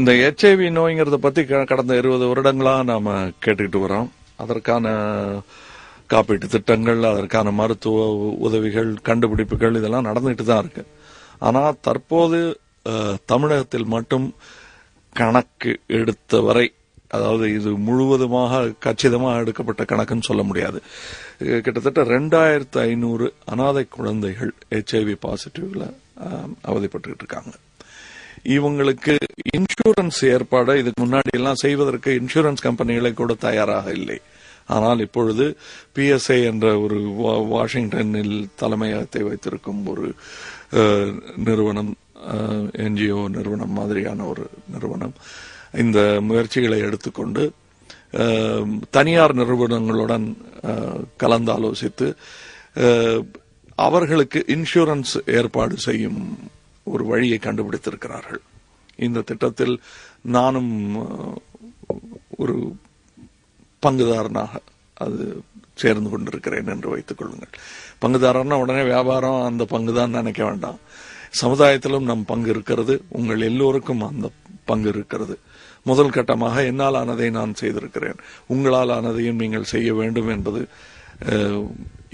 இந்த HIV நோய்ங்கிறத பத்தி கடந்த 20 வருடங்களா நாம கேட்டுக்கிட்டு வரோம். அதற்கான காப்பீட்டு திட்டங்கள், அதற்கான மருத்துவ உதவிகள், கண்டுபிடிப்புகள் இதெல்லாம் நடந்துகிட்டு தான் இருக்கு. ஆனா தற்போது தமிழகத்தில் மட்டும் கணக்கு எடுத்த வரை, அதாவது இது முழுவதுமாக கச்சிதமாக எடுக்கப்பட்ட கணக்குன்னு சொல்ல முடியாது, கிட்டத்தட்ட 2500 அனாதை குழந்தைகள் HIV பாசிட்டிவ்ல அவதிப்பட்டு இருக்காங்க. இவங்களுக்கு இன்சூரன்ஸ் ஏற்பாடு இதுக்கு முன்னாடி எல்லாம் செய்வதற்கு இன்சூரன்ஸ் கம்பெனிகளை கூட தயாராக இல்லை. ஆனால் இப்பொழுது PSI என்ற ஒரு வாஷிங்டனில் தலைமையகத்தை வைத்திருக்கும் ஒரு நிறுவனம், NGO நிறுவனம் மாதிரியான ஒரு நிறுவனம் இந்த முயற்சிகளை எடுத்துக்கொண்டு தனியார் நிறுவனங்களுடன் கலந்தாலோசித்து அவர்களுக்கு இன்சூரன்ஸ் ஏற்பாடு செய்யும் ஒரு வழியை கண்டுபிடித்திருக்கிறார்கள். இந்த திட்டத்தில் நானும் ஒரு பங்குதாரனாக அது சேர்ந்து கொண்டிருக்கிறேன் என்று வைத்துக் கொள்ளுங்கள். பங்குதாரன்னா உடனே வியாபாரம் அந்த பங்குதான் நினைக்க வேண்டாம். சமுதாயத்திலும் நம் பங்கு இருக்கிறது, உங்கள் எல்லோருக்கும் அந்த பங்கு இருக்கிறது. முதல் கட்டமாக என்னால் ஆனதை நான் செய்திருக்கிறேன், உங்களால் ஆனதையும் நீங்கள் செய்ய வேண்டும் என்பது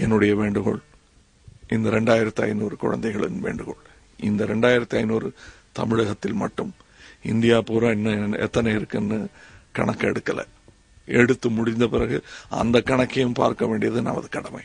என்னுடைய வேண்டுகோள். இந்த 2500 குழந்தைகளின் வேண்டுகோள். இந்த 2500 தமிழகத்தில் மட்டும். இந்தியா பூரா இன்னும் எத்தனை இருக்குன்னு கணக்கு எடுக்கல. எடுத்து முடிந்த பிறகு அந்த கணக்கையும் பார்க்க வேண்டியது நமது கடமை.